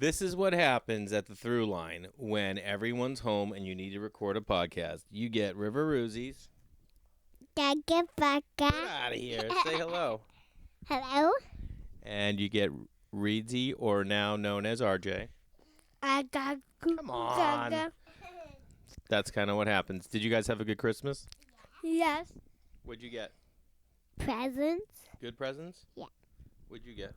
This is what happens at the Thruline when everyone's home and you need to record a podcast. You get River Roozies. Get out of here. Say hello. Hello. And you get Reedsy, or now known as RJ. Come on. That's kind of what happens. Did you guys have a good Christmas? Yes. What'd you get? Presents. Good presents? Yeah. What'd you get?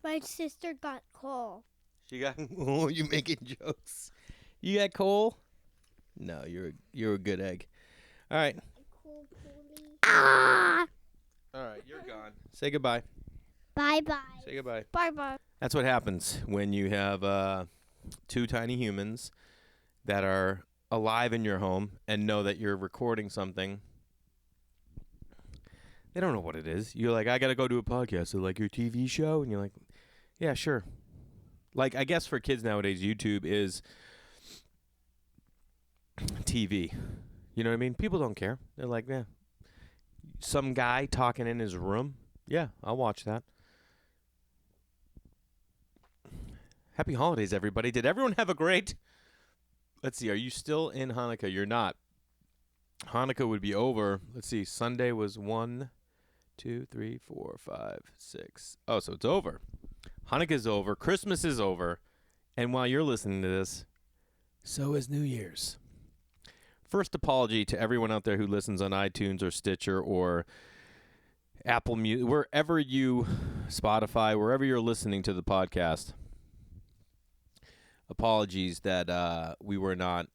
My sister got coal. She got. Oh, you making jokes? You got coal? No, you're a good egg. All right. Ah! All right, you're gone. Say goodbye. Bye-bye. Say goodbye. Bye-bye. That's what happens when you have two tiny humans that are alive in your home and know that you're recording something. They don't know what it is. You're like, I got to go do a podcast. So like your TV show? And you're like, yeah, sure. Like, I guess for kids nowadays, YouTube is TV. You know what I mean? People don't care. They're like, yeah. Some guy talking in his room. Yeah, I'll watch that. Happy holidays, everybody. Did everyone have a great... Let's see, are you still in Hanukkah? You're not. Hanukkah would be over. Let's see, Sunday was 1, 2, 3, 4, 5, 6. Oh, so it's over. Hanukkah's over. Christmas is over. And while you're listening to this, so is New Year's. First apology to everyone out there who listens on iTunes or Stitcher or Apple Music, wherever you, Spotify, wherever you're listening to the podcast. Apologies that we were not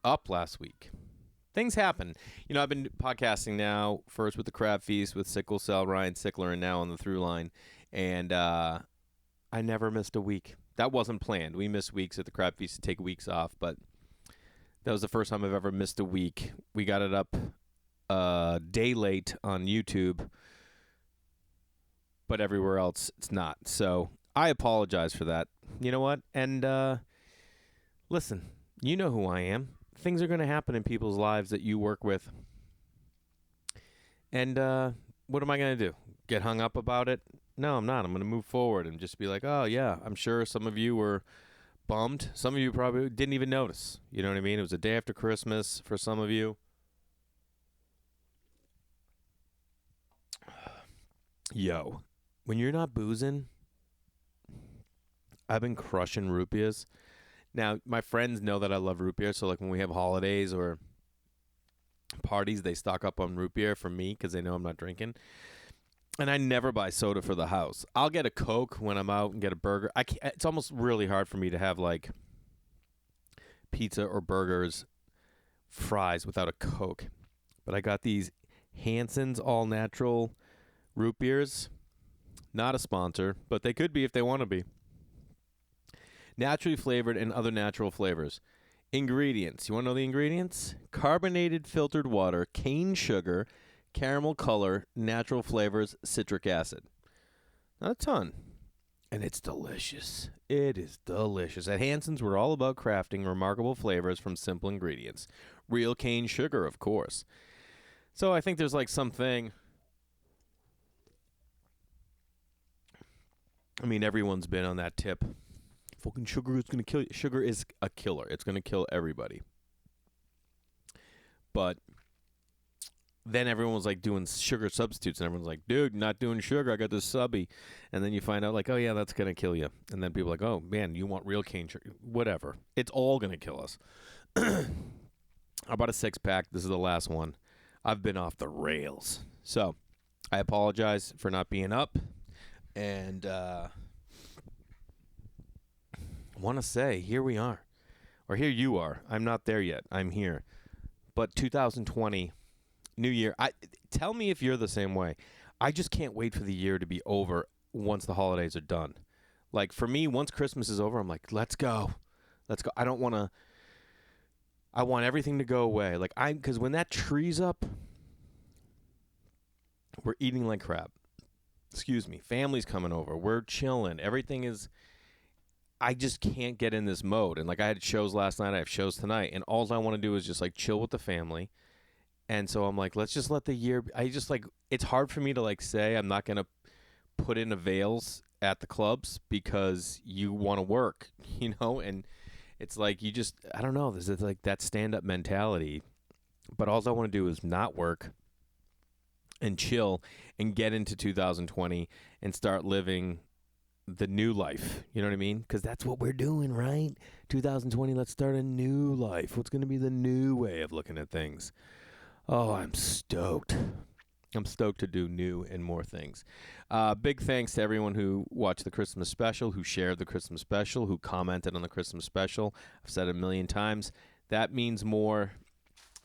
up last week. Things happen. You know, I've been podcasting now, first with the Crab Feast with Sickle Cell, Ryan Sickler, and now on the Thruline. And I never missed a week. That wasn't planned. We missed weeks at the Crab Feast to take weeks off, but that was the first time I've ever missed a week. We got it up a day late on YouTube, but everywhere else it's not. So I apologize for that. You know what? And listen, you know who I am. Things are going to happen in people's lives that you work with. And what am I going to do? Get hung up about it? No, I'm not. I'm going to move forward and just be like, oh, yeah, I'm sure some of you were bummed. Some of you probably didn't even notice. You know what I mean? It was a day after Christmas for some of you. Yo, when you're not boozing, I've been crushing root beers. Now, my friends know that I love root beer, so like when we have holidays or parties, they stock up on root beer for me because they know I'm not drinking. And I never buy soda for the house. I'll get a Coke when I'm out and get a burger. It's almost really hard for me to have like pizza or burgers, fries without a Coke. But I got these Hanson's all-natural root beers. Not a sponsor, but they could be if they want to be. Naturally flavored and other natural flavors. Ingredients. You want to know the ingredients? Carbonated filtered water, cane sugar, caramel color, natural flavors, citric acid. Not a ton. And it's delicious. It is delicious. At Hanson's, we're all about crafting remarkable flavors from simple ingredients. Real cane sugar, of course. So I think there's like something... I mean, everyone's been on that tip. Fucking sugar is going to kill you. Sugar is a killer. It's going to kill everybody. But then everyone was like doing sugar substitutes, and everyone's like, dude, not doing sugar. I got this subby. And then you find out like, oh, yeah, that's going to kill you. And then people are like, oh, man, you want real cane sugar. Whatever. It's all going to kill us. I bought a 6-pack. This is the last one. I've been off the rails. So I apologize for not being up. And I want to say, here we are. Or here you are. I'm not there yet. I'm here. But 2020, New Year. Tell me if you're the same way. I just can't wait for the year to be over once the holidays are done. Like, for me, once Christmas is over, I'm like, let's go. Let's go. I don't want to. I want everything to go away. Like, because when that tree's up, we're eating like crap. Excuse me, family's coming over. We're chilling. Everything is, I just can't get in this mode. And like I had shows last night, I have shows tonight, and all I want to do is just like chill with the family. And so I'm like, let's just let the year, it's hard for me to like say I'm not going to put in a veils at the clubs because you want to work, and it's like you just, I don't know, there's like that stand-up mentality. But all I want to do is not work and chill and get into 2020 and start living the new life. You know what I mean? Because that's what we're doing, right? 2020, let's start a new life. What's going to be the new way of looking at things? Oh, I'm stoked. I'm stoked to do new and more things. Big thanks to everyone who watched the Christmas special, who shared the Christmas special, who commented on the Christmas special. I've said it a million times. That means more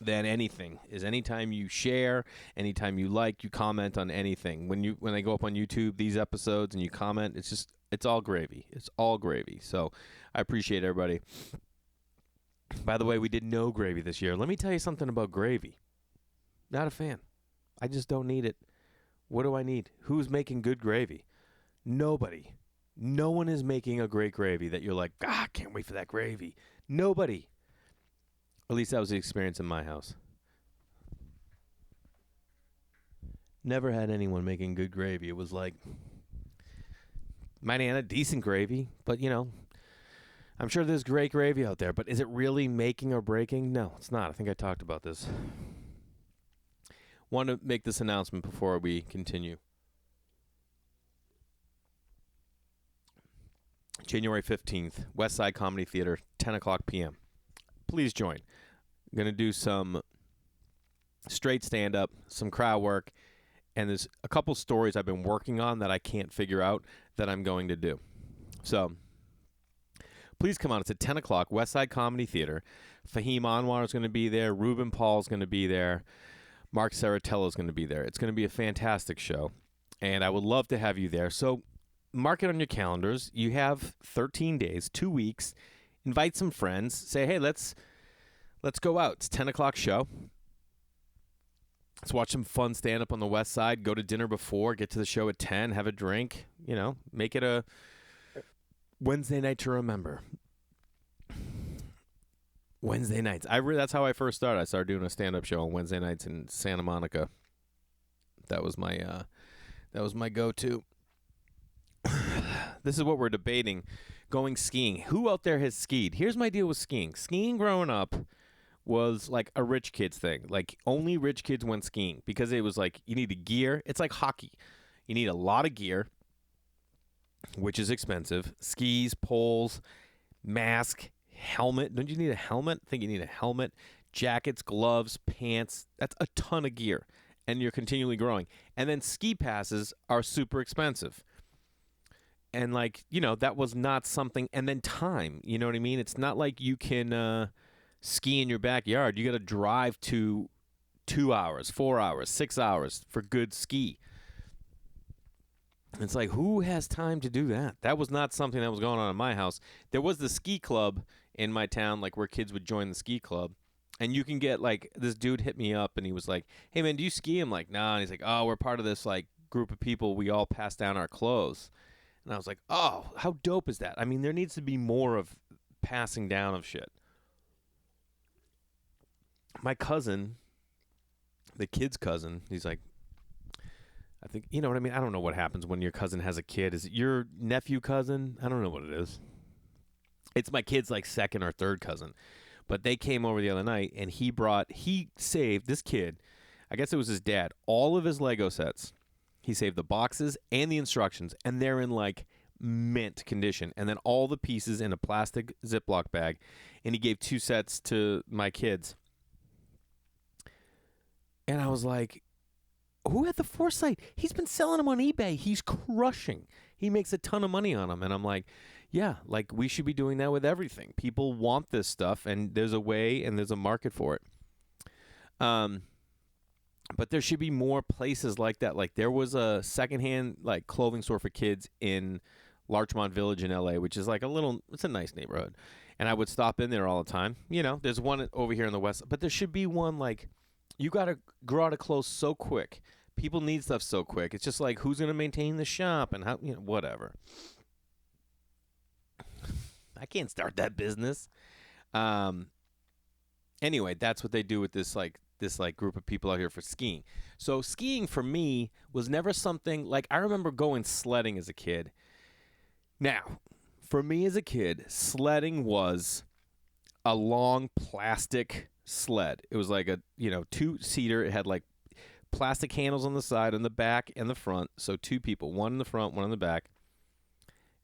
than anything. Is anytime you share, anytime you like, you comment on anything. When they go up on YouTube, these episodes, and you comment, it's all gravy. It's all gravy. So I appreciate everybody. By the way, we did no gravy this year. Let me tell you something about gravy. Not a fan. I just don't need it. What do I need? Who's making good gravy? Nobody. No one is making a great gravy that you're like, can't wait for that gravy. Nobody. At least that was the experience in my house. Never had anyone making good gravy. It was like, might have a decent gravy, but I'm sure there's great gravy out there, but is it really making or breaking? No, it's not. I think I talked about this. Want to make this announcement before we continue. January 15th, Westside Comedy Theater, 10 o'clock p.m. Please join. I'm going to do some straight stand-up, some crowd work, and there's a couple stories I've been working on that I can't figure out that I'm going to do. So please come on. It's at 10 o'clock, Westside Comedy Theater. Fahim Anwar is going to be there. Ruben Paul is going to be there. Mark Saratello is going to be there. It's going to be a fantastic show, and I would love to have you there. So mark it on your calendars. You have 13 days, 2 weeks. Invite some friends. Say, hey, let's go out. It's 10 o'clock show. Let's watch some fun stand-up on the West Side. Go to dinner before. Get to the show at 10. Have a drink. Make it a Wednesday night to remember. Wednesday nights. That's how I first started. I started doing a stand-up show on Wednesday nights in Santa Monica. That was my go-to. This is what we're debating. Going skiing. Who out there has skied? Here's my deal with skiing. Skiing growing up was like a rich kid's thing. Like only rich kids went skiing because it was like you need a gear. It's like hockey. You need a lot of gear, which is expensive. Skis, poles, mask, helmet. Don't you need a helmet? I think you need a helmet, jackets, gloves, pants. That's a ton of gear, and you're continually growing. And then ski passes are super expensive. And that was not something. And then time, you know what I mean? It's not like you can ski in your backyard. You got to drive to 2 hours, 4 hours, 6 hours for good ski. It's like, who has time to do that? That was not something that was going on in my house. There was the ski club in my town, where kids would join the ski club. And you can get, this dude hit me up, and he was like, hey, man, do you ski? I'm like, nah. And he's like, oh, we're part of this, group of people. We all pass down our clothes. And I was like, oh, how dope is that? I mean, there needs to be more of passing down of shit. My cousin, the kid's cousin, he's like, I think, you know what I mean? I don't know what happens when your cousin has a kid. Is it your nephew cousin? I don't know what it is. It's my kid's second or third cousin. But they came over the other night, and he saved this kid, I guess it was his dad, all of his Lego sets. He saved the boxes and the instructions, and they're in mint condition. And then all the pieces in a plastic Ziploc bag. And he gave 2 sets to my kids. And I was like, who had the foresight? He's been selling them on eBay. He's crushing. He makes a ton of money on them. And I'm like, yeah, we should be doing that with everything. People want this stuff, and there's a way and there's a market for it. But there should be more places like that. There was a secondhand clothing store for kids in Larchmont Village in LA, which is it's a nice neighborhood. And I would stop in there all the time. There's one over here in the West, but there should be one you got to grow out of clothes so quick. People need stuff so quick. It's just who's going to maintain the shop and how, whatever. I can't start that business. Anyway, that's what they do with this group of people out here for skiing. So skiing for me was never something I remember going sledding as a kid. Now, for me as a kid, sledding was a long plastic sled. It was like a, two-seater. It had like plastic handles on the side, on the back, and the front. So two people, one in the front, one in the back.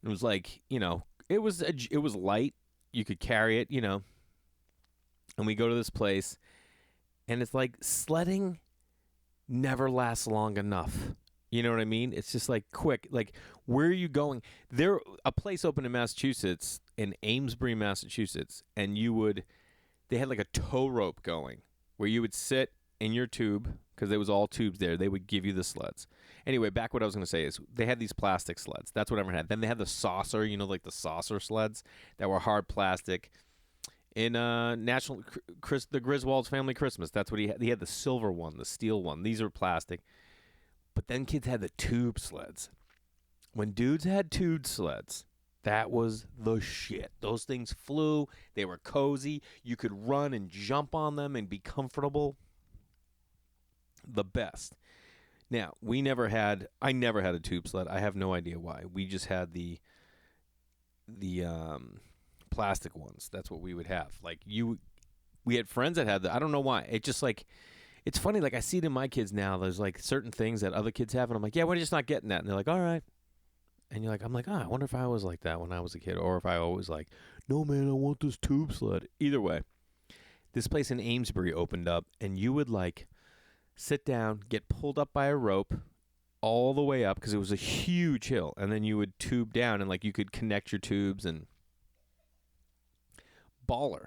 It was like, it was light. You could carry it, And we go to this place, and it's like sledding never lasts long enough. You know what I mean? It's just like quick. Like, where are you going? A place opened in Massachusetts, in Amesbury, Massachusetts, and they had like a tow rope going where you would sit in your tube, because there was all tubes there. They would give you the sleds. Anyway, back what I was going to say is they had these plastic sleds. That's what everyone had. Then they had the saucer, like the saucer sleds that were hard plastic. In the Griswold's Family Christmas, that's what he had. He had the silver one, the steel one. These are plastic. But then kids had the tube sleds. When dudes had tube sleds, that was the shit. Those things flew. They were cozy. You could run and jump on them and be comfortable. The best. Now, I never had a tube sled. I have no idea why. We just had the plastic ones. That's what we would have. Like we had friends that had that. I don't know why. It just like, it's funny. Like I see it in my kids now. There's like certain things that other kids have, and I'm like, yeah, we're just not getting that. And they're like, all right. And you're like, I'm like, I wonder if I was like that when I was a kid, or if I always like, no man, I want this tube sled. Either way, this place in Amesbury opened up, and you would like sit down, get pulled up by a rope all the way up, because it was a huge hill, and then you would tube down, and like you could connect your tubes, and baller.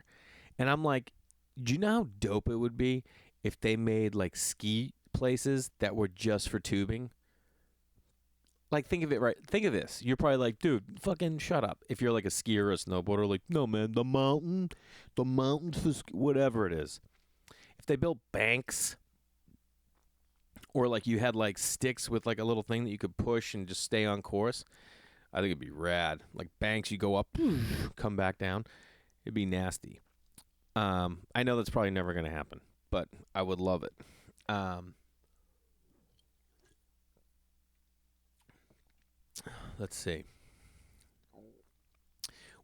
And I'm like, do you know how dope it would be if they made like ski places that were just for tubing? Like, think of it, right? Think of this. You're probably like, dude, fucking shut up. If you're like a skier or a snowboarder, like, no, man, the mountains for whatever it is. If they built banks, or like you had like sticks with like a little thing that you could push and just stay on course, I think it'd be rad. Like banks, you go up, come back down. It'd be nasty. I know that's probably never going to happen, but I would love it. Let's see.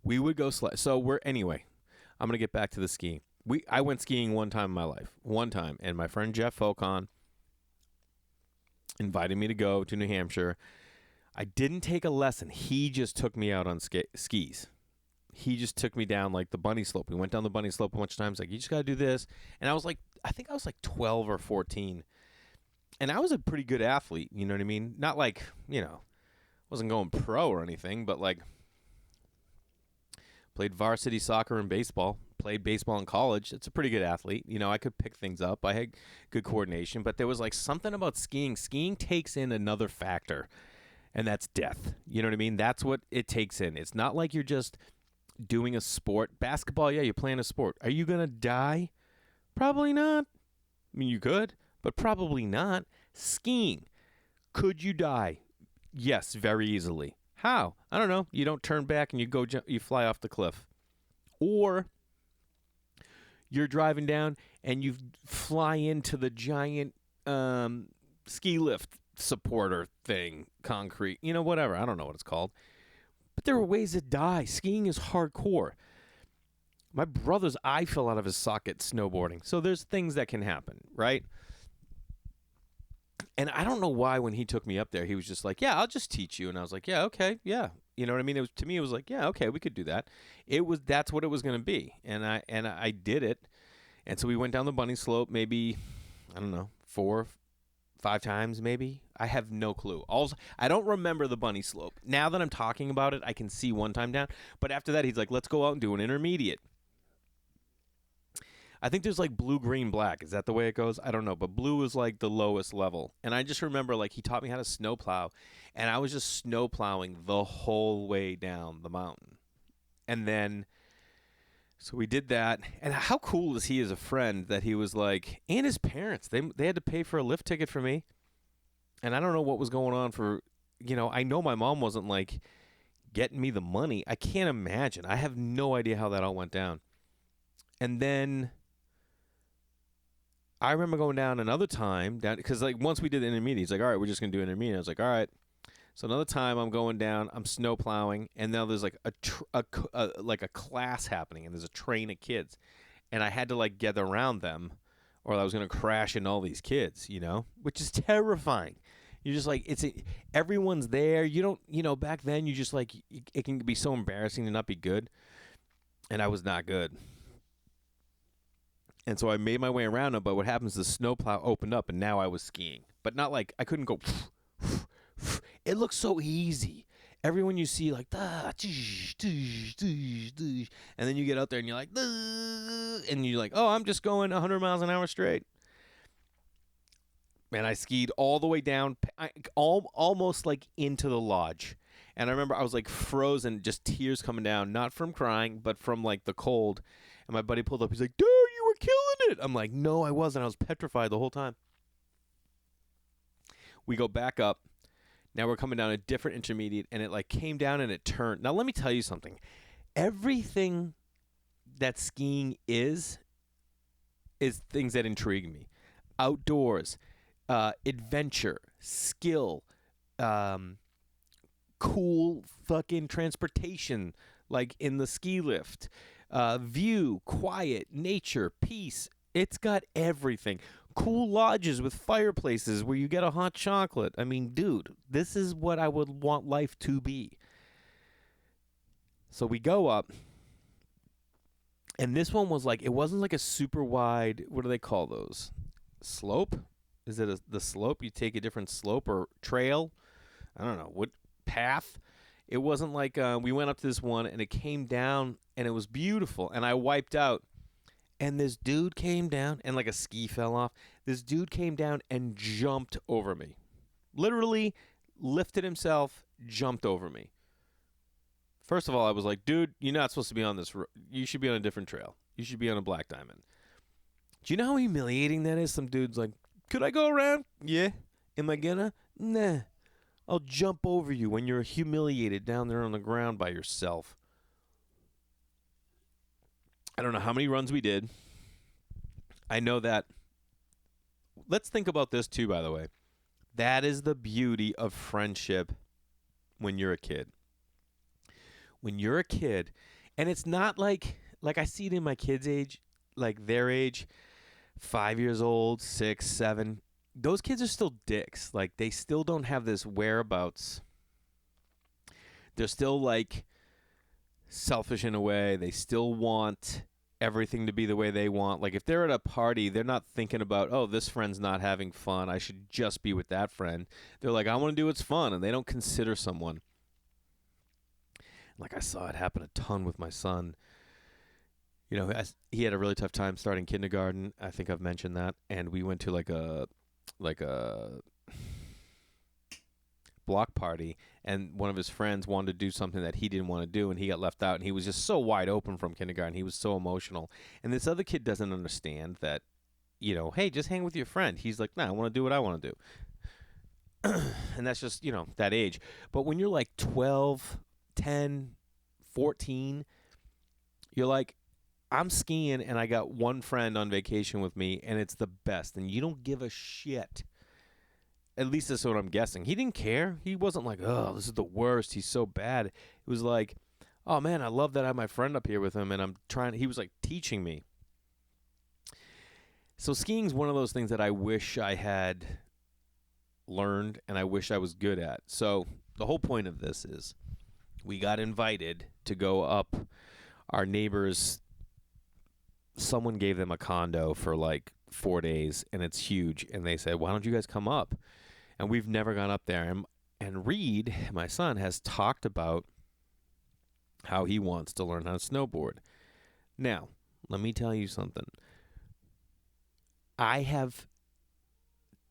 We would go sled. So anyway, I'm going to get back to the skiing. I went skiing one time in my life. One time. And my friend Jeff Focon invited me to go to New Hampshire. I didn't take a lesson. He just took me out on skis. He just took me down like the bunny slope. We went down the bunny slope a bunch of times. Like, you just got to do this. And I think I was like 12 or 14. And I was a pretty good athlete. You know what I mean? Not like, wasn't going pro or anything, but like played varsity soccer and baseball, played baseball in college. It's a pretty good athlete. I could pick things up. I had good coordination, but there was like something about skiing. Skiing takes in another factor, and that's death. You know what I mean? That's what it takes in. It's not like you're just doing a sport. Basketball, yeah, you're playing a sport. Are you going to die? Probably not. I mean, you could, but probably not. Skiing, could you die? Yes, very easily. How? I don't know. You don't turn back and you fly off the cliff. Or you're driving down and you fly into the giant ski lift supporter thing, concrete, whatever. I don't know what it's called. But there are ways to die. Skiing is hardcore. My brother's eye fell out of his socket snowboarding. So there's things that can happen, right? And I don't know why when he took me up there, he was just like, yeah, I'll just teach you. And I was like, yeah, okay, yeah. You know what I mean? To me, it was like, yeah, okay, we could do that. That's what it was going to be. And I did it. And so we went down the bunny slope maybe, I don't know, 4, 5 times maybe. I have no clue. I don't remember the bunny slope. Now that I'm talking about it, I can see one time down. But after that, he's like, let's go out and do an intermediate. I think there's like blue, green, black. Is that the way it goes? I don't know. But blue is like the lowest level. And I just remember like he taught me how to snowplow. And I was just snowplowing the whole way down the mountain. And then, so we did that. And how cool is he as a friend that he was like, and his parents, they had to pay for a lift ticket for me. And I don't know what was going on I know my mom wasn't like getting me the money. I can't imagine. I have no idea how that all went down. And then I remember going down another time, because like once we did the intermediate, he's like, all right, we're just going to do intermediate. I was like, all right. So another time I'm going down, I'm snow plowing, and now there's like a class happening, and there's a train of kids, and I had to like get around them, or I was gonna crash into all these kids, which is terrifying. You're just like everyone's there. You don't, back then you just like it can be so embarrassing to not be good, and I was not good. And so I made my way around them, but what happens is the snowplow opened up, and now I was skiing. But not like I couldn't go. It looks so easy. Everyone you see like, and then you get out there and you're like, and you're like, oh, I'm just going 100 miles an hour straight. And I skied all the way down, almost like into the lodge. And I remember I was like frozen, just tears coming down, not from crying, but from like the cold. And my buddy pulled up. He's like, dude, you were killing it. I'm like, no, I wasn't. I was petrified the whole time. We go back up. Now we're coming down a different intermediate, and it like came down and it turned. Now let me tell you something. Everything that skiing is things that intrigue me. Outdoors, adventure, skill, cool fucking transportation, like in the ski lift, view, quiet, nature, peace. It's got everything. Cool lodges with fireplaces where you get a hot chocolate. I mean, dude, this is what I would want life to be. So we go up, and this one was like, it wasn't like a super wide, what do they call those? Slope? Is it the slope? You take a different slope or trail? I don't know. What path? It wasn't like we went up to this one, and it came down, and it was beautiful, and I wiped out. And this dude came down, and like a ski fell off. This dude came down and jumped over me. Literally lifted himself, jumped over me. First of all, I was like, dude, you're not supposed to be on this. You should be on a different trail. You should be on a black diamond. Do you know how humiliating that is? Some dude's like, could I go around? Yeah. Am I gonna? Nah. I'll jump over you when you're humiliated down there on the ground by yourself. I don't know how many runs we did. I know that. Let's think about this too, by the way. That is the beauty of friendship when you're a kid. When you're a kid, and it's not like I see it in my kids' age, like their age, 5 years old, 6, 7. Those kids are still dicks. Like, they still don't have this whereabouts. They're still like selfish in a way. They still want everything to be the way they want. Like, if they're at a party, they're not thinking about, oh, this friend's not having fun, I should just be with that friend. They're like, I want to do what's fun, and they don't consider someone. Like, I saw it happen a ton with my son. You know, he had a really tough time starting kindergarten. I think I've mentioned that. And we went to like a block party, and one of his friends wanted to do something that he didn't want to do, and he got left out, and he was just so wide open from kindergarten. He was so emotional. And this other kid doesn't understand that, you know, hey, just hang with your friend. He's like, nah, I want to do what I want to do. And that's just, you know, that age. But when you're like 12, 10, 14, you're like, I'm skiing, and I got one friend on vacation with me, and it's the best, and you don't give a shit. At least that's what I'm guessing. He didn't care. He wasn't like, oh, this is the worst. He's so bad. It was like, oh, man, I love that I have my friend up here with him, and I'm trying. He was like teaching me. So skiing's one of those things that I wish I had learned, and I wish I was good at. So the whole point of this is we got invited to go up. Our neighbors, someone gave them a condo for like 4 days, and it's huge. And they said, why don't you guys come up? And we've never gone up there. And Reed, my son, has talked about how he wants to learn how to snowboard. Now, let me tell you something.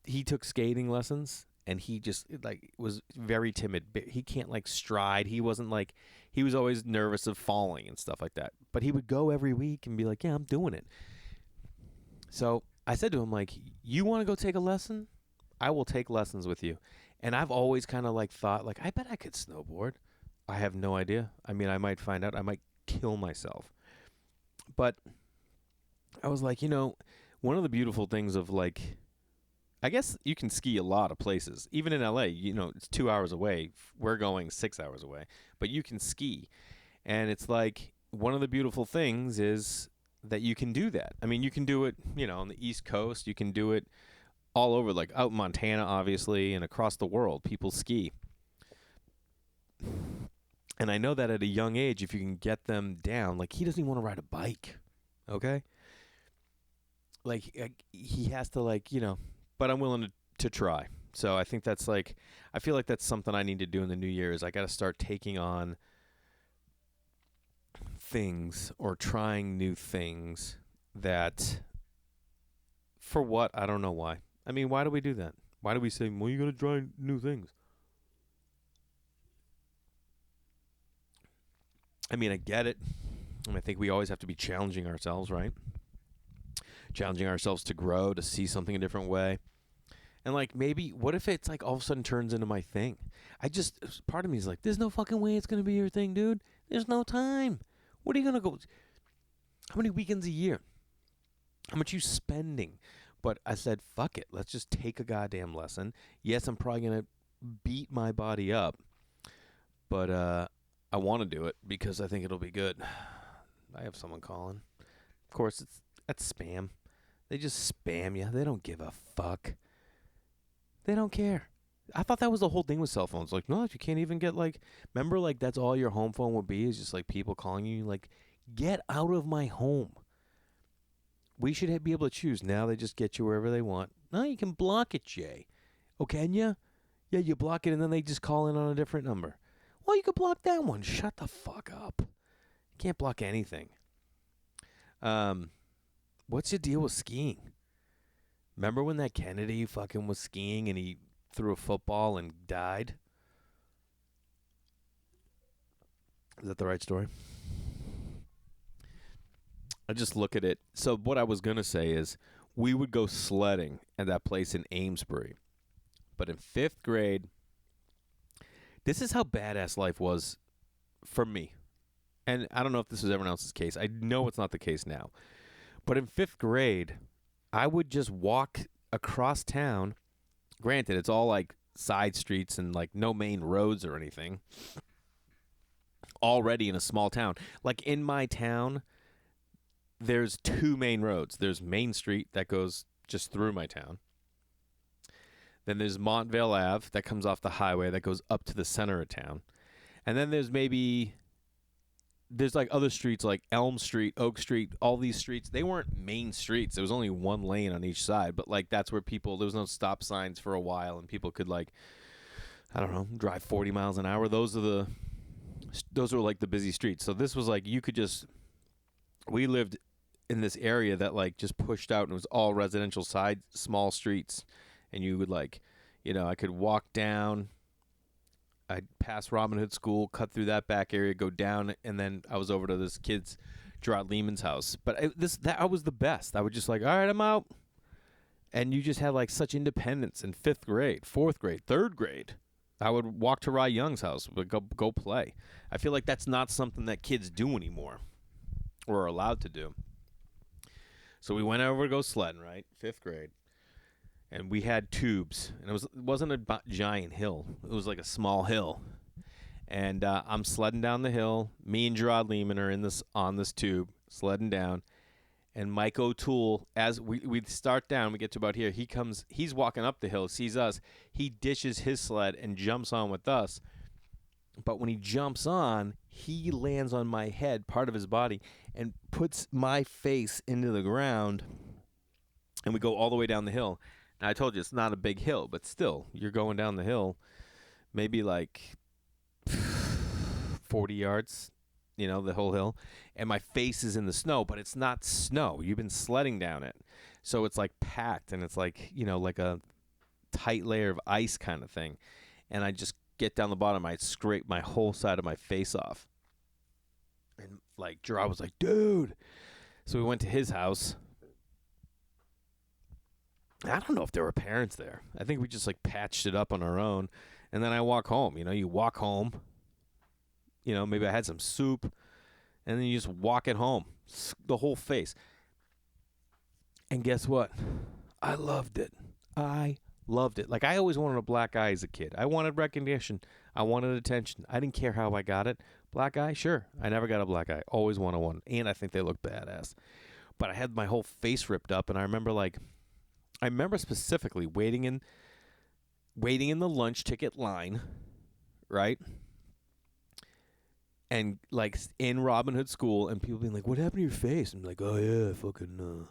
He took skating lessons, and he just like was very timid. He can't like stride. He wasn't like, he was always nervous of falling and stuff like that. But he would go every week and be like, yeah, I'm doing it. So I said to him, like, you want to go take a lesson? I will take lessons with you. And I've always kind of like thought, like, I bet I could snowboard. I have no idea. I mean, I might find out. I might kill myself. But I was like, you know, one of the beautiful things of like I guess you can ski a lot of places. Even in LA, it's 2 hours away. We're going 6 hours away. But you can ski. And it's like one of the beautiful things is that you can do that. I mean, you can do it, on the East Coast. You can do it all over, like out in Montana, obviously, and across the world. People ski. And I know that at a young age, if you can get them down, like he doesn't even want to ride a bike. Okay? Like he has to but I'm willing to try. So I think that's I feel like that's something I need to do in the new year is I got to start taking on things or trying new things that for what? I don't know why. I mean, why do we do that? Why do we say, well, you got to try new things? I mean, I get it. And I think we always have to be challenging ourselves, right? Challenging ourselves to grow, to see something a different way. And maybe, what if it's all of a sudden turns into my thing? Part of me is like, there's no fucking way it's going to be your thing, dude. There's no time. What are you going to go? How many weekends a year? How much you spending? But I said, fuck it. Let's just take a goddamn lesson. Yes, I'm probably going to beat my body up. But I want to do it because I think it'll be good. I have someone calling. Of course, that's spam. They just spam you. They don't give a fuck. They don't care. I thought that was the whole thing with cell phones. No, you can't even get remember that's all your home phone would be is just people calling you get out of my home. We should be able to choose. Now they just get you wherever they want. No, you can block it, Jay. Oh, can you? Yeah, you block it and then they just call in on a different number. Well, you could block that one. Shut the fuck up. You can't block anything. What's your deal with skiing? Remember when that Kennedy fucking was skiing and he threw a football and died? Is that the right story? I just look at it. So what I was going to say is we would go sledding at that place in Amesbury. But in 5th grade, this is how badass life was for me. And I don't know if this was everyone else's case. I know it's not the case now. But in 5th grade, I would just walk across town. Granted, it's all side streets and no main roads or anything. Already in a small town. In my town, there's 2 main roads. There's Main Street that goes just through my town. Then there's Montvale Ave that comes off the highway that goes up to the center of town. And then there's other streets like Elm Street, Oak Street, all these streets. They weren't main streets. There was only one lane on each side. But that's where there was no stop signs for a while. And people could I don't know, drive 40 miles an hour. Those were the busy streets. So this was you could just, we lived in this area that just pushed out and it was all residential side, small streets. And you would I could walk down. I'd pass Robin Hood School, cut through that back area, go down, and then I was over to this kid's, Gerard Lehman's house. But I was the best. I would just all right, I'm out. And you just had such independence in 5th grade, 4th grade, 3rd grade. I would walk to Rye Young's house, would go play. I feel like that's not something that kids do anymore or are allowed to do. So we went over to go sledding, right? 5th grade. And we had tubes, and it wasn't a giant hill. It was a small hill. And I'm sledding down the hill. Me and Gerard Lehman are on this tube, sledding down. And Mike O'Toole, as we start down, we get to about here. He's walking up the hill, sees us. He dishes his sled and jumps on with us. But when he jumps on, he lands on my head, part of his body, and puts my face into the ground. And we go all the way down the hill. Now, I told you it's not a big hill, but still, you're going down the hill maybe 40 yards, the whole hill. And my face is in the snow, but it's not snow. You've been sledding down it. So it's packed, and it's like a tight layer of ice kind of thing. And I just get down the bottom. I scrape my whole side of my face off. And Gerard was like, dude. So we went to his house. I don't know if there were parents there. I think we just patched it up on our own. And then I walk home. You walk home. Maybe I had some soup. And then you just walk it home. The whole face. And guess what? I loved it. I loved it. Like, I always wanted a black eye as a kid. I wanted recognition. I wanted attention. I didn't care how I got it. Black eye, sure. I never got a black eye. Always wanted one. And I think they look badass. But I had my whole face ripped up, and I remember specifically waiting in the lunch ticket line, right? And like in Robin Hood school, and people being like, "What happened to your face?" And I'm like, "Oh yeah, fucking,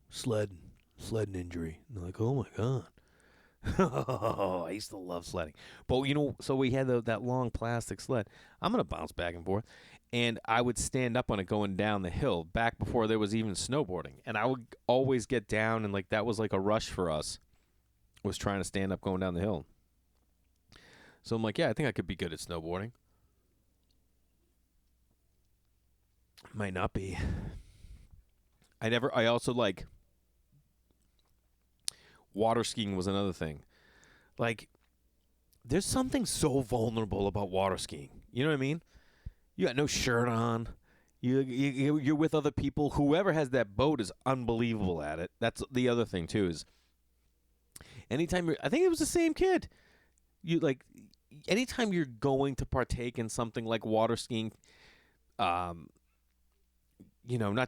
sledding injury." And they're like, "Oh my god." I used to love sledding. But, so we had that long plastic sled. I'm going to bounce back and forth. And I would stand up on it going down the hill back before there was even snowboarding. And I would always get down, and like that was like a rush for us, was trying to stand up going down the hill. So I'm like, yeah, I think I could be good at snowboarding. Might not be. I also like water skiing was another thing. Like, there's something so vulnerable about water skiing. You know what I mean? You got no shirt on. You're with other people. Whoever has that boat is unbelievable at it. That's the other thing too. Is anytime I think it was the same kid. Anytime you're going to partake in something like water skiing, not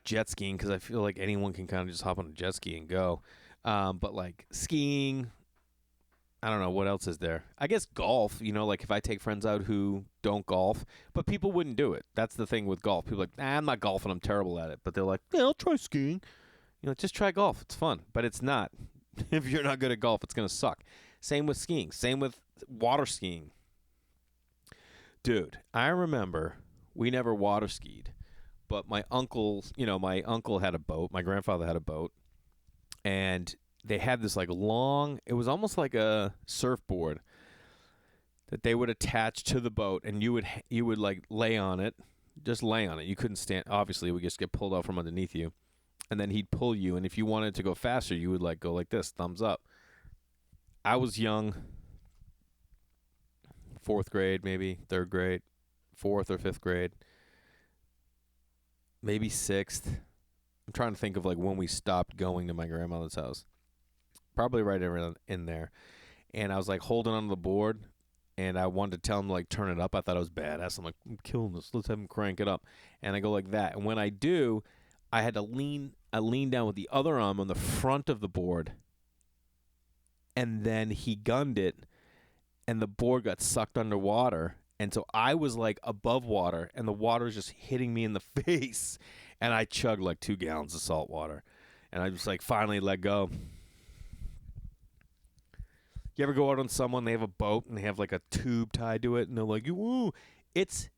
jet skiing, because I feel like anyone can kind of just hop on a jet ski and go. But like skiing, I don't know what else is there. I guess golf, like if I take friends out who don't golf, but people wouldn't do it. That's the thing with golf. People are like, I'm not golfing, I'm terrible at it. But they're like, yeah, I'll try skiing. Just try golf. It's fun. But it's not. If you're not good at golf, it's going to suck. Same with skiing. Same with water skiing. Dude, I remember we never water skied, but my uncle had a boat. My grandfather had a boat. And they had this like long, it was almost like a surfboard that they would attach to the boat, and you would like lay on it, just lay on it. You couldn't stand, obviously it would just get pulled out from underneath you, and then he'd pull you, and if you wanted to go faster, you would like go like this, thumbs up. I was young, 4th grade, maybe 3rd grade, 4th or 5th grade, maybe 6th. I'm trying to think of like when we stopped going to my grandmother's house. Probably right around in there. And I was like holding onto the board, and I wanted to tell him to like turn it up. I thought I was badass. I'm like, I'm killing this. Let's have him crank it up. And I go like that. And when I do, I had to lean down with the other arm on the front of the board. And then he gunned it, and the board got sucked underwater. And so I was like above water, and the water was just hitting me in the face. And I chugged like 2 gallons of salt water. And I just like finally let go. You ever go out on someone, they have a boat, and they have like a tube tied to it, and they're like, "Woo!" It's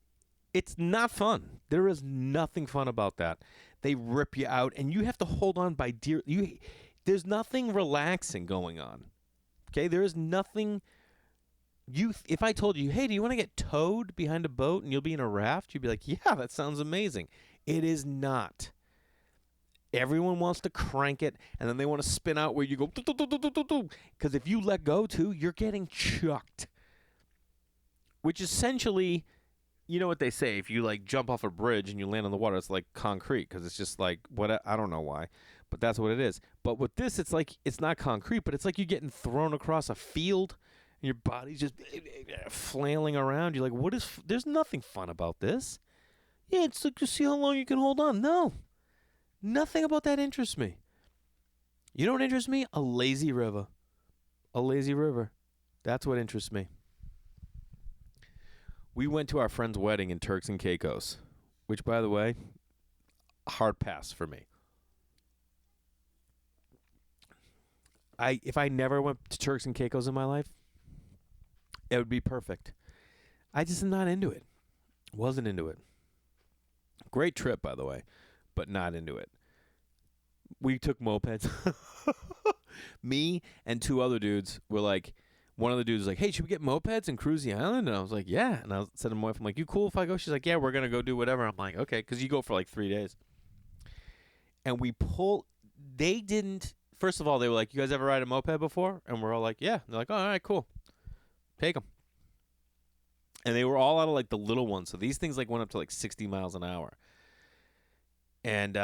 not fun. There is nothing fun about that. They rip you out, and you have to hold on by dear. There's nothing relaxing going on. Okay, there is nothing. If I told you, hey, do you want to get towed behind a boat and you'll be in a raft? You'd be like, yeah, that sounds amazing. It is not. Everyone wants to crank it, and then they want to spin out where you go, because if you let go too, you're getting chucked. Which essentially, you know what they say, if you like jump off a bridge and you land on the water, it's like concrete, because it's just like, I don't know why, but that's what it is. But with this, it's like, it's not concrete, but it's like you're getting thrown across a field, and your body's just flailing around. You're like, there's nothing fun about this. Yeah, it's like to see how long you can hold on. No. Nothing about that interests me. You know what interests me? A lazy river. A lazy river. That's what interests me. We went to our friend's wedding in Turks and Caicos, which, by the way, hard pass for me. If I never went to Turks and Caicos in my life, it would be perfect. I just am not into it. Wasn't into it. Great trip, by the way, but not into it. We took mopeds. Me and 2 other dudes were like, one of the dudes was like, hey, should we get mopeds and cruise the island? And I was like, yeah. And I said to my wife, I'm like, you cool if I go? She's like, yeah, we're going to go do whatever. I'm like, okay, because you go for like 3 days. And they didn't, first of all, they were like, you guys ever ride a moped before? And we're all like, yeah. And they're like, oh, all right, cool. Take them. And they were all out of like the little ones. So these things like went up to like 60 miles an hour. And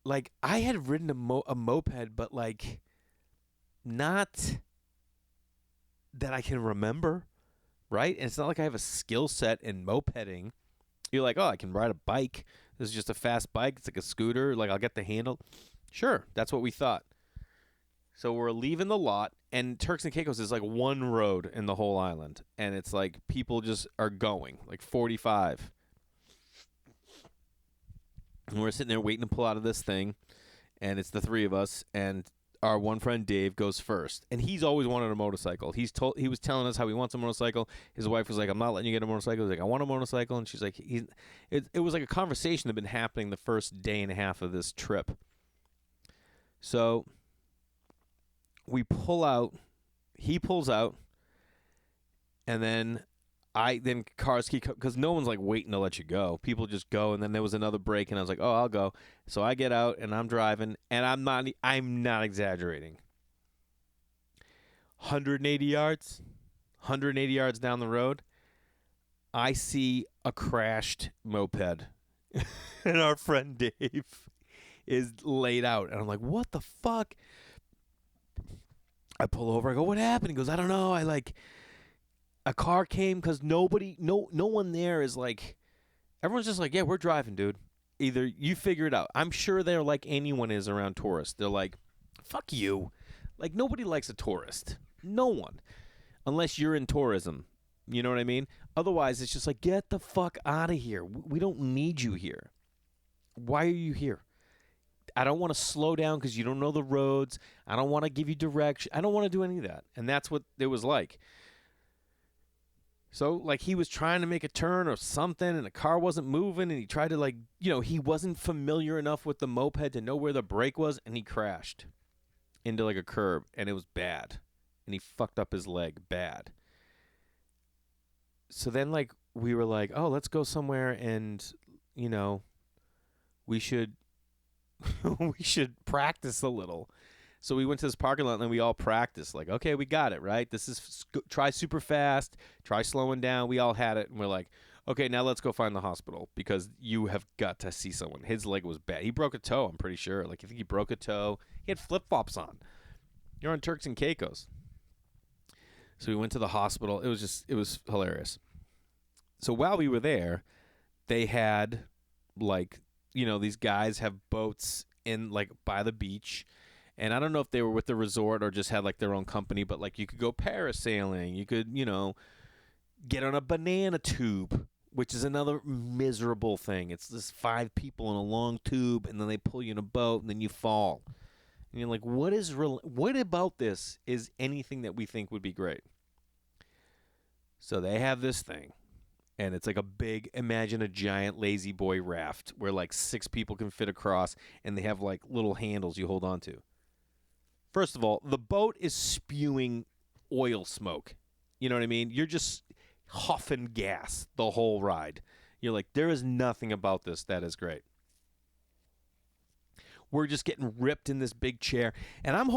like I had ridden a moped, but like not that I can remember, right? And it's not like I have a skill set in mopeding. You're like, oh, I can ride a bike. This is just a fast bike. It's like a scooter. Like, I'll get the handle. Sure, that's what we thought. So we're leaving the lot, and Turks and Caicos is like one road in the whole island. And it's like people just are going, like 45. And we're sitting there waiting to pull out of this thing, and it's the three of us, and our one friend Dave goes first. And he's always wanted a motorcycle. He was telling us how he wants a motorcycle. His wife was like, I'm not letting you get a motorcycle. He's like, I want a motorcycle. And she's like, it was like a conversation that had been happening the first day and a half of this trip. So we pull out, he pulls out, and then cars keep, because no one's like waiting to let you go. People just go, and then there was another break, and I was like, oh, I'll go. So I get out, and I'm driving, and I'm not exaggerating. 180 yards down the road, I see a crashed moped, and our friend Dave is laid out, and I'm like, what the fuck? I pull over. I go, what happened? He goes, I don't know. A car came, because no one there is like, everyone's just like, yeah, we're driving, dude. Either you figure it out. I'm sure they're like anyone is around tourists. They're like, fuck you. Like, nobody likes a tourist. No one. Unless you're in tourism. You know what I mean? Otherwise, it's just like, get the fuck out of here. We don't need you here. Why are you here? I don't want to slow down because you don't know the roads. I don't want to give you direction. I don't want to do any of that. And that's what it was like. So, like, he was trying to make a turn or something, and the car wasn't moving, and he tried to, like, he wasn't familiar enough with the moped to know where the brake was, and he crashed into, like, a curb, and it was bad. And he fucked up his leg bad. So then, like, we were like, oh, let's go somewhere, and, we should we should practice a little. So we went to this parking lot, and then we all practiced. Like, okay, we got it, right? This is try super fast, try slowing down. We all had it, and we're like, okay, now let's go find the hospital because you have got to see someone. His leg was bad. He broke a toe, I'm pretty sure. Like, I think he broke a toe. He had flip-flops on. You're on Turks and Caicos. So we went to the hospital. It was hilarious. So while we were there, they had, like, these guys have boats in, like, by the beach. And I don't know if they were with the resort or just had, like, their own company, but, like, you could go parasailing. You could, get on a banana tube, which is another miserable thing. It's just 5 people in a long tube, and then they pull you in a boat, and then you fall. And you're like, what about this is anything that we think would be great? So they have this thing, and it's like imagine a giant lazy boy raft where, like, 6 people can fit across, and they have, like, little handles you hold on to. First of all, the boat is spewing oil smoke. You know what I mean? You're just huffing gas the whole ride. You're like, there is nothing about this that is great. We're just getting ripped in this big chair. And I'm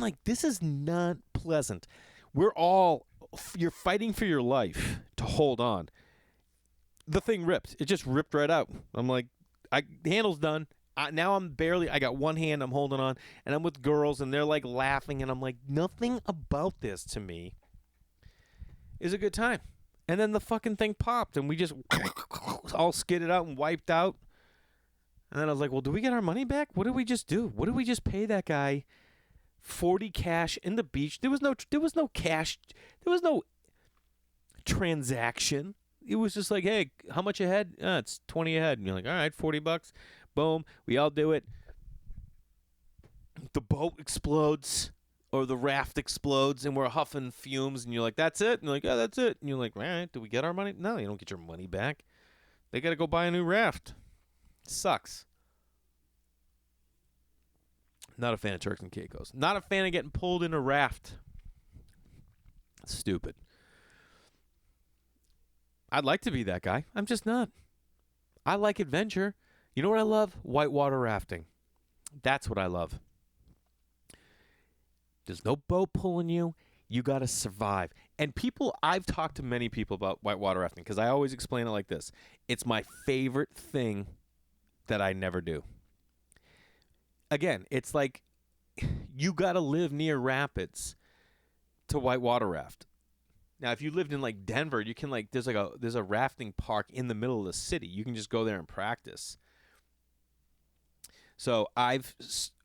like, this is not pleasant. You're fighting for your life to hold on. The thing ripped. It just ripped right out. I'm like, the handle's done. Now I got one hand I'm holding on, and I'm with girls, and they're, like, laughing, and I'm like, nothing about this to me is a good time. And then the fucking thing popped, and we just all skidded out and wiped out. And then I was like, well, do we get our money back? What did we just do? What did we just pay that guy 40 cash in the beach? There was no cash. There was no transaction. It was just like, hey, how much a head? It's 20 a head. And you're like, all right, $40. Boom. We all do it. The boat explodes or the raft explodes and we're huffing fumes and you're like, that's it? And you're like, yeah, that's it. And you're like, all right, do we get our money? No, you don't get your money back. They got to go buy a new raft. It sucks. Not a fan of Turks and Caicos. Not a fan of getting pulled in a raft. It's stupid. I'd like to be that guy. I'm just not. I like adventure. You know what I love? Whitewater rafting. That's what I love. There's no boat pulling you. You got to survive. And I've talked to many people about whitewater rafting because I always explain it like this. It's my favorite thing that I never do. Again, it's like you got to live near rapids to whitewater raft. Now, if you lived in like Denver, you can like there's a rafting park in the middle of the city. You can just go there and practice. So I've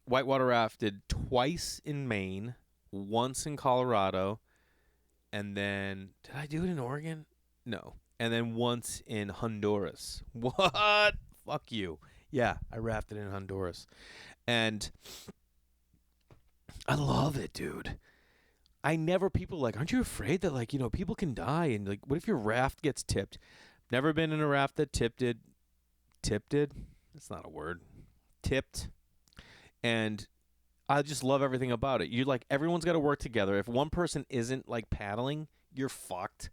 whitewater rafted twice in Maine, once in Colorado, and then did I do it in Oregon? No. And then once in Honduras. What? Fuck you. Yeah, I rafted in Honduras. And I love it, dude. People like, aren't you afraid that like, people can die and like what if your raft gets tipped? Never been in a raft that tipped? That's not a word. Tipped. And I just love everything about it. You like everyone's got to work together. If one person isn't like paddling, you're fucked.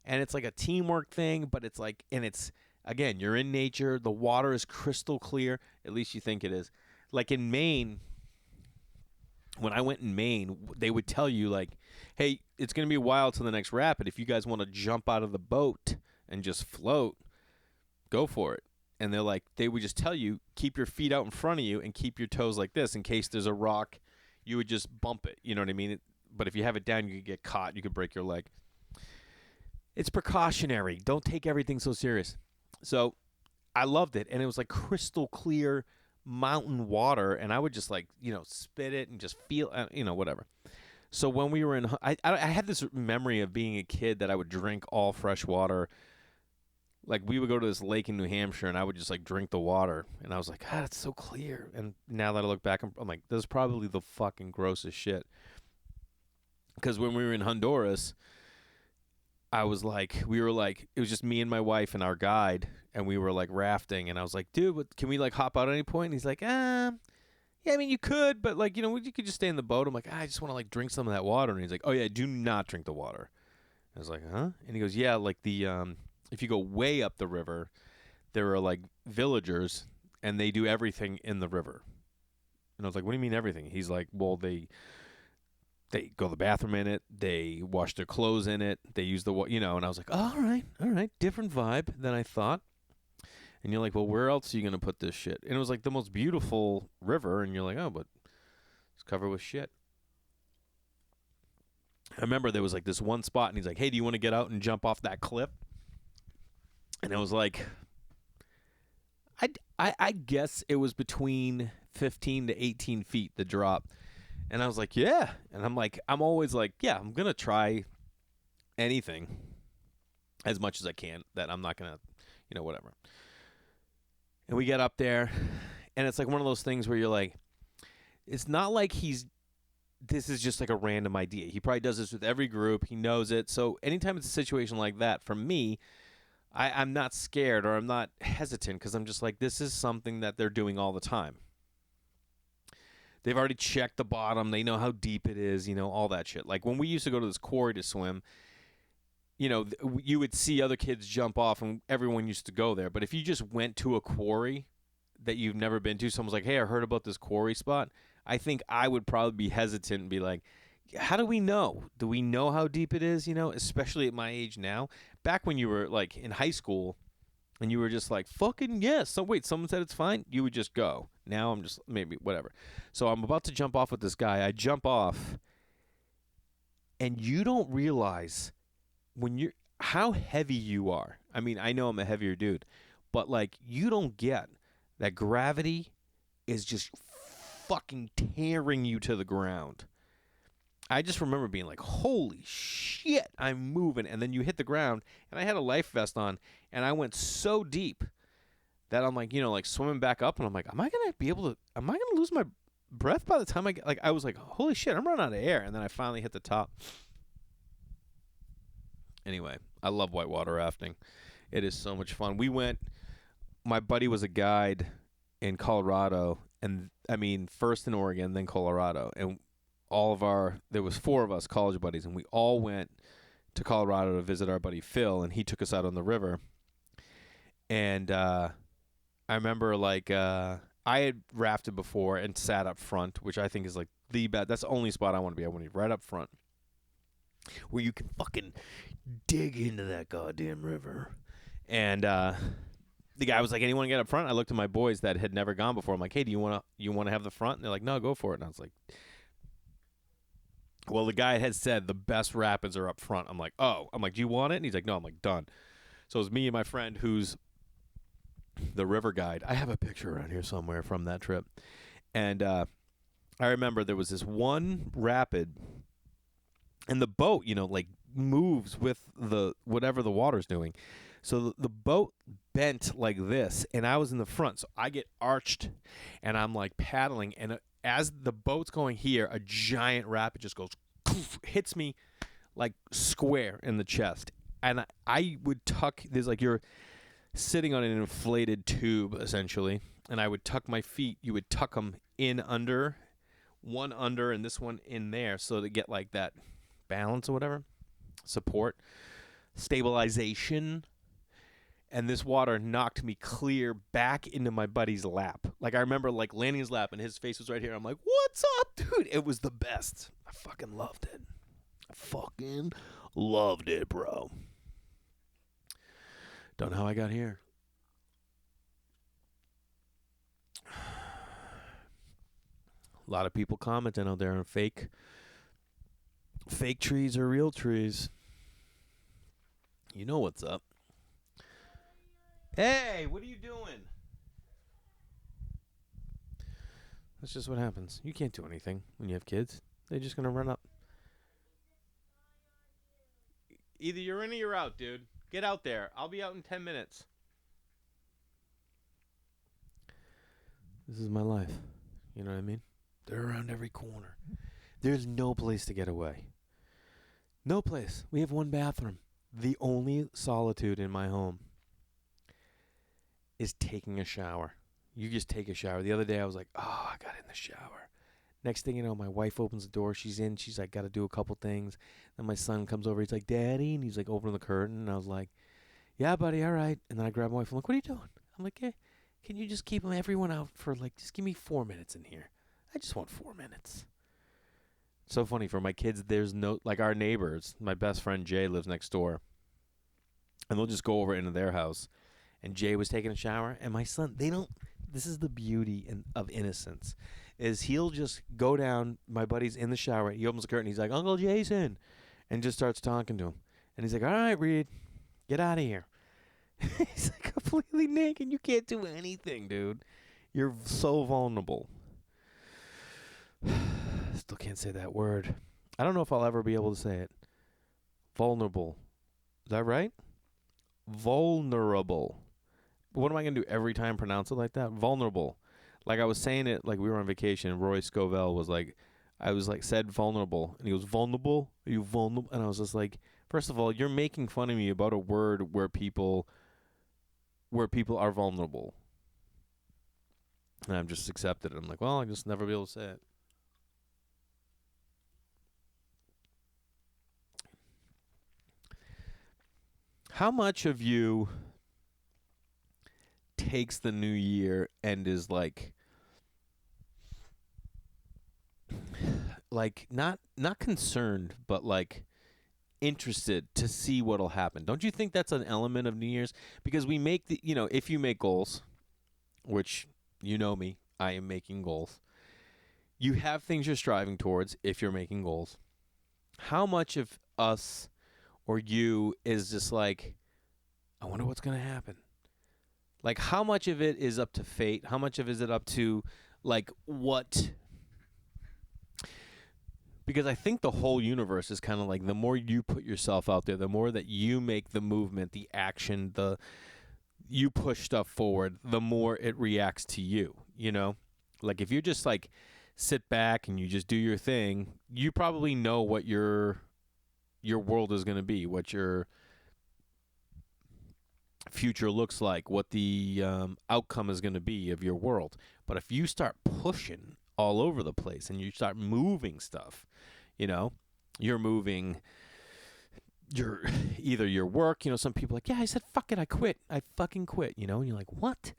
And it's like a teamwork thing, but it's like, and it's again, you're in nature. The water is crystal clear. At least you think it is. Like in Maine, when I went in Maine, they would tell you like, hey, it's going to be a while till the next rapid. If you guys want to jump out of the boat and just float, go for it. And they would just tell you, keep your feet out in front of you and keep your toes like this in case there's a rock. You would just bump it. You know what I mean? But if you have it down, you could get caught. You could break your leg. It's precautionary. Don't take everything so serious. So I loved it. And it was like crystal clear mountain water. And I would just like, spit it and just feel, whatever. So when we were in, I had this memory of being a kid that I would drink all fresh water. Like we would go to this lake in New Hampshire and I would just like drink the water. And I was like, God, it's so clear. And now that I look back, I'm like, this is probably the fucking grossest shit. Because when we were in Honduras, it was just me and my wife and our guide, and we were like rafting, and I was like, dude, can we like hop out at any point? And he's like, yeah, I mean, you could, but like, you could just stay in the boat. I'm like, I just want to like drink some of that water. And he's like, oh yeah, do not drink the water. I was like, huh? And he goes, yeah, like if you go way up the river, there are like villagers, and they do everything in the river. And I was like, what do you mean everything? He's like, well, they go to the bathroom in it. They wash their clothes in it. They use and I was like, oh, all right. Different vibe than I thought. And you're like, well, where else are you going to put this shit? And it was like the most beautiful river. And you're like, oh, but it's covered with shit. I remember there was like this one spot and he's like, hey, do you want to get out and jump off that cliff? And I was like, I guess it was between 15 to 18 feet, the drop. And I was like, yeah. And I'm always like, yeah, I'm going to try anything as much as I can that I'm not going to, whatever. And we get up there, and it's like one of those things where you're like, it's not like this is just like a random idea. He probably does this with every group. He knows it. So anytime it's a situation like that, for me, I'm not scared or I'm not hesitant because I'm just like, this is something that they're doing all the time. They've already checked the bottom. They know how deep it is, all that shit. Like when we used to go to this quarry to swim, you would see other kids jump off and everyone used to go there. But if you just went to a quarry that you've never been to, someone's like, hey, I heard about this quarry spot. I think I would probably be hesitant and be like, how do we know? Do we know how deep it is, especially at my age now? Back when you were like in high school and you were just like, fucking yes. So wait, someone said it's fine. You would just go. Now I'm just maybe whatever. So I'm about to jump off with this guy. I jump off and you don't realize how heavy you are. I mean, I know I'm a heavier dude, but like you don't get that gravity is just fucking tearing you to the ground. I just remember being like, holy shit, I'm moving. And then you hit the ground, and I had a life vest on, and I went so deep that I'm like, like swimming back up, and I'm like, am I going to lose my breath by the time I was like, holy shit, I'm running out of air. And then I finally hit the top. Anyway, I love whitewater rafting. It is so much fun. My buddy was a guide in Colorado, and first in Oregon, then Colorado. And there was 4 of us college buddies, and we all went to Colorado to visit our buddy Phil, and he took us out on the river. And I remember I had rafted before and sat up front, which I think is like that's the only spot I want to be. I want to be right up front where you can fucking dig into that goddamn river. And the guy was like, anyone get up front? I looked at my boys that had never gone before. I'm like, hey, do you want to have the front? And they're like, no, go for it. And I was like, well, the guy had said the best rapids are up front. I'm like, oh. I'm like, do you want it? And he's like, no. I'm like, done. So it was me and my friend who's the river guide. I have a picture around here somewhere from that trip. And I remember there was this one rapid, and the boat, like moves with the whatever the water's doing. So the boat bent like this, and I was in the front. So I get arched, and I'm like paddling. And as the boat's going here, a giant rapid just goes, hits me like square in the chest. And I would tuck, there's like you're sitting on an inflated tube, essentially. And I would tuck my feet. You would tuck them in under, one under, and this one in there. So to get like that balance or whatever, support, stabilization. And this water knocked me clear back into my buddy's lap. Like, I remember, like, landing his lap, and his face was right here. I'm like, what's up, dude? It was the best. I fucking loved it. I fucking loved it, bro. Don't know how I got here. A lot of people commenting out there on fake trees or real trees. You know what's up. Hey, what are you doing? That's just what happens. You can't do anything when you have kids. They're just going to run up. Either you're in or you're out, dude. Get out there. I'll be out in 10 minutes. This is my life. You know what I mean? They're around every corner. There's no place to get away. No place. We have one bathroom. The only solitude in my home is taking a shower. You just take a shower. The other day I was like, oh, I got in the shower. Next thing you know, my wife opens the door. She's in. She's like, got to do a couple things. Then my son comes over. He's like, Daddy. And he's like, opening the curtain. And I was like, yeah, buddy, all right. And then I grab my wife. I'm like, what are you doing? I'm like, hey, can you just keep everyone out for like, just give me 4 minutes in here. I just want 4 minutes. So funny. For my kids, there's no, like our neighbors, my best friend Jay lives next door. And they'll just go over into their house. And Jay was taking a shower, and my son, this is the beauty of innocence, is he'll just go down, my buddy's in the shower, he opens the curtain, he's like, Uncle Jason, and just starts talking to him. And he's like, all right, Reed, get out of here. He's like completely naked. You can't do anything, dude. You're so vulnerable. Still can't say that word. I don't know if I'll ever be able to say it. Vulnerable. Is that right? Vulnerable. What am I going to do every time pronounce it like that? Vulnerable. Like I was saying it like we were on vacation and Roy Scovell was like, I was like, said vulnerable. And he goes, vulnerable? Are you vulnerable? And I was just like, first of all, you're making fun of me about a word where people are vulnerable. And I've just accepted it. I'm like, well, I'll just never be able to say it. How much of you takes the new year and is like not concerned, but like interested to see what'll happen? Don't you think that's an element of New Year's? Because we make if you make goals, which you know me, I am making goals. You have things you're striving towards if you're making goals. How much of us or you is just like, I wonder what's going to happen? Like, how much of it is up to fate? How much of it is it up to, like, what? Because I think the whole universe is kind of like, the more you put yourself out there, the more that you make the movement, the action, you push stuff forward, the more it reacts to you, you know? Like, if you just, like, sit back and you just do your thing, you probably know what your world is going to be, what your future looks like, what the outcome is going to be of your world. But if you start pushing all over the place and you start moving stuff, you're moving either your work, some people are like, yeah, I said, fuck it, I quit. I fucking quit, and you're like, what?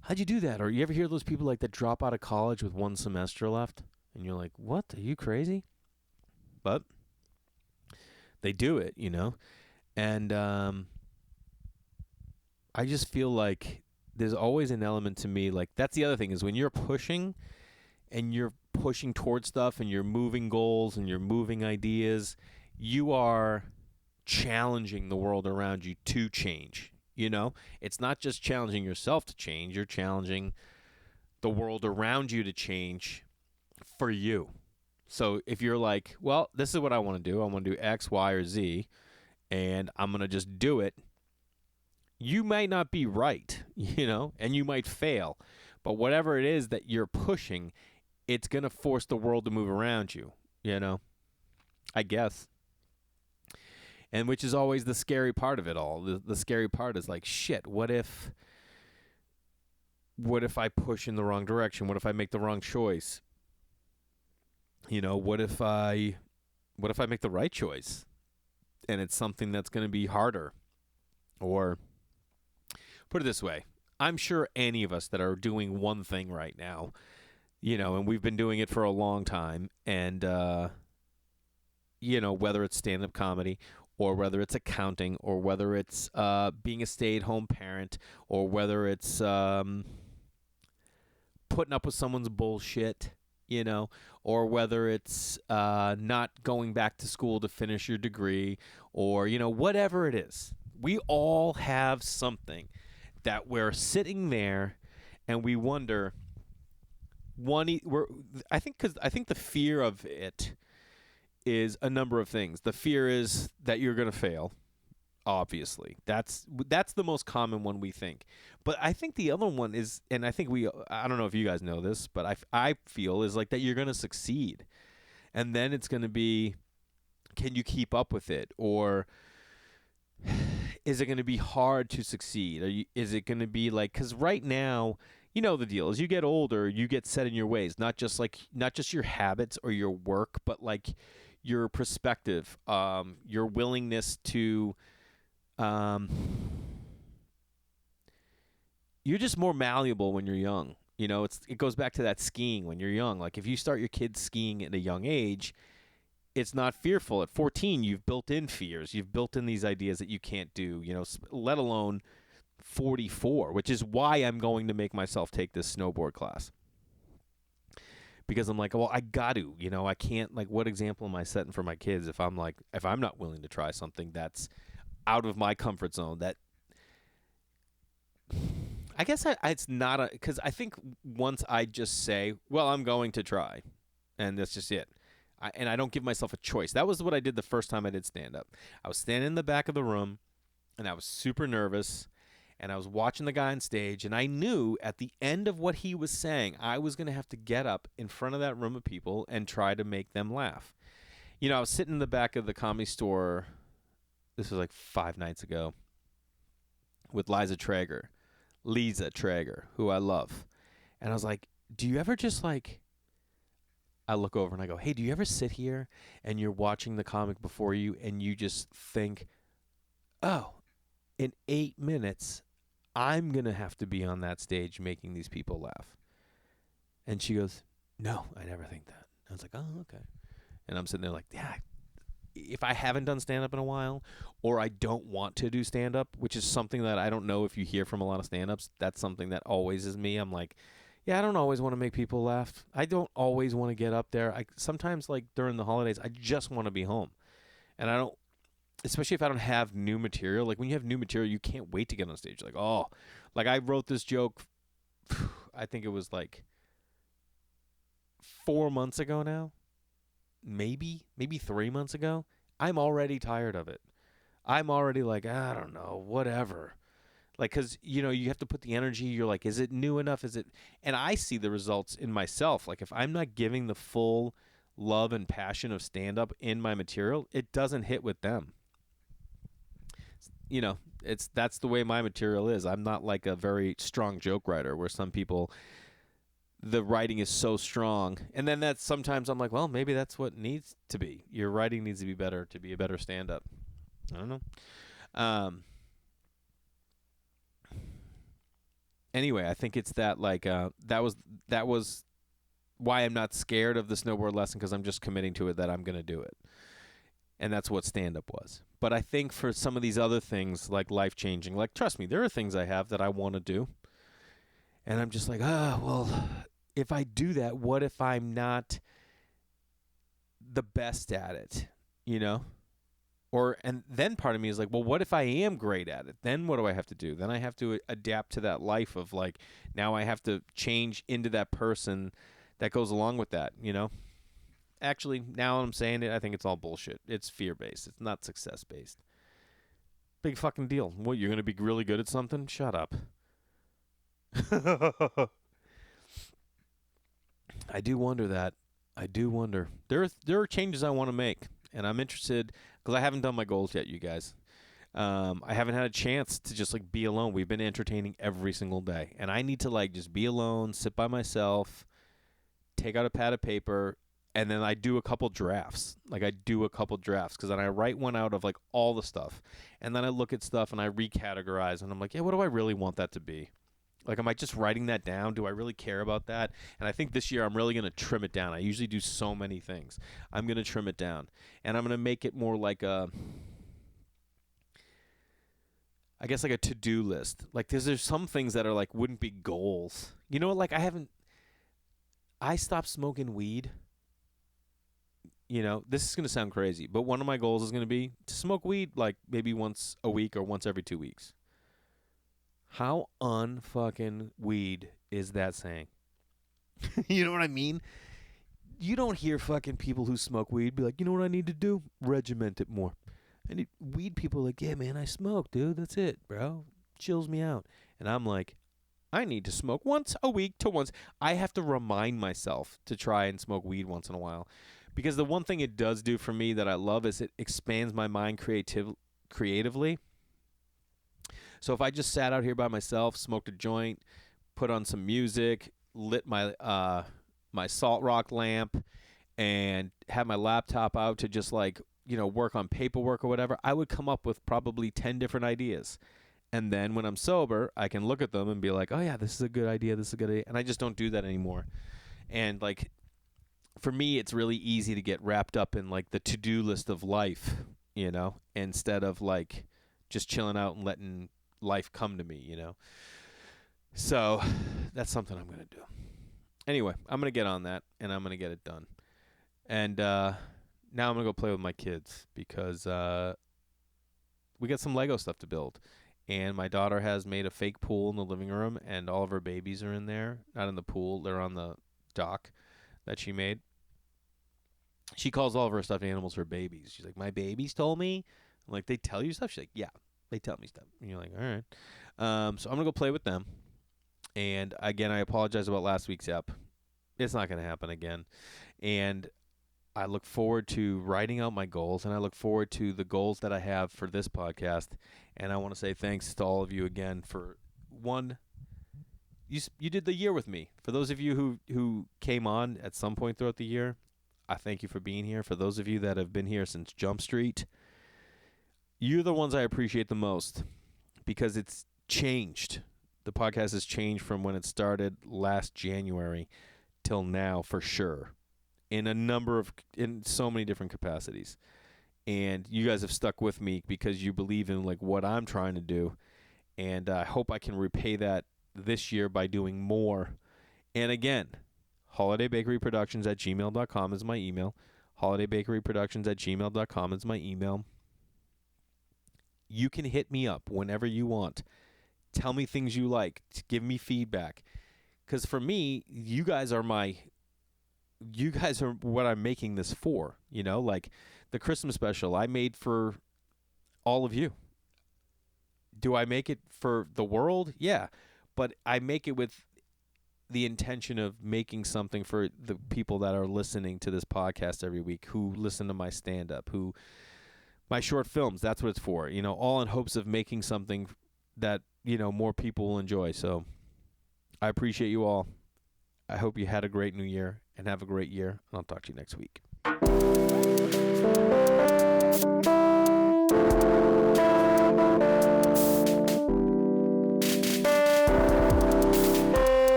How'd you do that? Or you ever hear those people like that drop out of college with 1 semester left? And you're like, what? Are you crazy? But they do it, And I just feel like there's always an element to me, like, that's the other thing, is when you're pushing and you're pushing towards stuff and you're moving goals and you're moving ideas, you are challenging the world around you to change. You know, it's not just challenging yourself to change, you're challenging the world around you to change for you. So if you're like, well, this is what I want to do, I want to do X, Y, or Z, and I'm going to just do it, you might not be right, you know, and you might fail. But whatever it is that you're pushing, it's going to force the world to move around you, you know, I guess. And which is always the scary part of it all. The scary part is like, shit, what if I push in the wrong direction? What if I make the wrong choice? You know, what if I make the right choice? And it's something that's going to be harder. Or put it this way, I'm sure any of us that are doing one thing right now, you know, and we've been doing it for a long time, and you know, whether it's stand-up comedy, or whether it's accounting, or whether it's being a stay-at-home parent, or whether it's putting up with someone's bullshit, you know, or whether it's not going back to school to finish your degree, or, you know, whatever it is. We all have something that we're sitting there and we wonder, I think the fear of it is a number of things. The fear is that you're going to fail. Obviously, that's the most common one we think. But I think the other one is, and I don't know if you guys know this, but I feel is like that you're going to succeed, and then it's going to be, can you keep up with it, or is it going to be hard to succeed? Is it going to be like, because right now, you know the deal. As you get older, you get set in your ways, not just your habits or your work, but like your perspective, your willingness to. You're just more malleable when you're young. You know, it goes back to that skiing when you're young. Like if you start your kids skiing at a young age, it's not fearful. At 14, you've built in fears. You've built in these ideas that you can't do, you know, let alone 44, which is why I'm going to make myself take this snowboard class. Because I'm like, well, I got to, you know, I can't, like, what example am I setting for my kids if I'm not willing to try something that's out of my comfort zone? That I guess it's not because I think once I just say, well, I'm going to try, and that's just it. And I don't give myself a choice. That was what I did the first time I did stand-up. I was standing in the back of the room, and I was super nervous, and I was watching the guy on stage, and I knew at the end of what he was saying, I was going to have to get up in front of that room of people and try to make them laugh. You know, I was sitting in the back of the Comedy Store, this was like 5 nights ago, with Lisa Traeger, who I love. And I was like, do you ever just like, I look over and I go, hey, do you ever sit here and you're watching the comic before you and you just think, oh, in 8 minutes, I'm going to have to be on that stage making these people laugh? And she goes, no, I never think that. I was like, oh, okay. And I'm sitting there like, yeah, if I haven't done stand-up in a while, or I don't want to do stand-up, which is something that I don't know if you hear from a lot of stand-ups, that's something that always is me. I'm like, yeah, I don't always want to make people laugh. I don't always want to get up there. Sometimes, like, during the holidays, I just want to be home. And I don't, especially if I don't have new material. Like, when you have new material, you can't wait to get on stage. Like, oh, like, I wrote this joke, I think it was, like, 4 months ago now. Maybe 3 months ago. I'm already tired of it. I'm already like, I don't know, whatever. Like, because, you know, you have to put the energy. You're like, is it new enough? Is it? And I see the results in myself. Like, if I'm not giving the full love and passion of stand-up in my material, it doesn't hit with them. You know, that's the way my material is. I'm not like a very strong joke writer where some people, the writing is so strong. And then that's sometimes I'm like, well, maybe that's what needs to be. Your writing needs to be better to be a better stand-up. I don't know. Anyway, I think it's that, like, that was why I'm not scared of the snowboard lesson, because I'm just committing to it that I'm going to do it. And that's what stand-up was. But I think for some of these other things, like Lifechanging, like, trust me, there are things I have that I want to do. And I'm just like, well, if I do that, what if I'm not the best at it, you know? And then part of me is like, well, what if I am great at it? Then what do I have to do? Then I have to adapt to that life of like, now I have to change into that person that goes along with that, you know? Actually, now I'm saying it, I think it's all bullshit. It's fear-based. It's not success-based. Big fucking deal. What, you're going to be really good at something? Shut up. I do wonder that. I do wonder. There are changes I want to make, and I'm interested because I haven't done my goals yet, you guys. I haven't had a chance to just like be alone. We've been entertaining every single day, and I need to like just be alone, sit by myself, take out a pad of paper, and then I do a couple drafts. Like I do a couple drafts because then I write one out of like all the stuff, and then I look at stuff and I recategorize, and I'm like, yeah, what do I really want that to be? Like, am I just writing that down? Do I really care about that? And I think this year I'm really going to trim it down. I usually do so many things. I'm going to trim it down. And I'm going to make it more like I guess like a to-do list. Like, there's some things that are like, wouldn't be goals. You know, like I stopped smoking weed. You know, this is going to sound crazy, but one of my goals is going to be to smoke weed like maybe once a week or once every 2 weeks. How unfucking weed is that saying? You know what I mean? You don't hear fucking people who smoke weed be like, you know what I need to do? Regiment it more. I need weed people like, yeah, man, I smoke, dude. That's it, bro. Chills me out. And I'm like, I need to smoke once a week to once. I have to remind myself to try and smoke weed once in a while. Because the one thing it does do for me that I love is it expands my mind creatively. So if I just sat out here by myself, smoked a joint, put on some music, lit my my salt rock lamp, and had my laptop out to just like, you know, work on paperwork or whatever, I would come up with probably 10 different ideas. And then when I'm sober, I can look at them and be like, oh yeah, this is a good idea, this is a good idea. And I just don't do that anymore. And like, for me, it's really easy to get wrapped up in like the to-do list of life, you know, instead of like just chilling out and letting life come to me, you know. So that's something I'm going to do. Anyway, I'm going to get on that, and I'm going to get it done. And now I'm going to go play with my kids because we got some Lego stuff to build. And my daughter has made a fake pool in the living room, and all of her babies are in there. Not in the pool. They're on the dock that she made. She calls all of her stuffed animals her babies. She's like, my babies told me. I'm like, they tell you stuff? She's like, yeah. They tell me stuff. And you're like, all right. So I'm going to go play with them. And, again, I apologize about last week's ep. It's not going to happen again. And I look forward to writing out my goals, and I look forward to the goals that I have for this podcast. And I want to say thanks to all of you again for, one, you did the year with me. For those of you who came on at some point throughout the year, I thank you for being here. For those of you that have been here since Jump Street, you're the ones I appreciate the most because it's changed. The podcast has changed from when it started last January till now for sure in so many different capacities. And you guys have stuck with me because you believe in like what I'm trying to do. And I hope I can repay that this year by doing more. And again, holidaybakeryproductions@gmail.com is my email. holidaybakeryproductions@gmail.com is my email. You can hit me up whenever you want. Tell me things you like. Give me feedback. Because for me, you guys are what I'm making this for. You know, like the Christmas special I made for all of you. Do I make it for the world? Yeah. But I make it with the intention of making something for the people that are listening to this podcast every week, who listen to my stand-up, who my short films, that's what it's for, you know, all in hopes of making something that, you know, more people will enjoy. So I appreciate you all. I hope you had a great new year and have a great year. And I'll talk to you next week.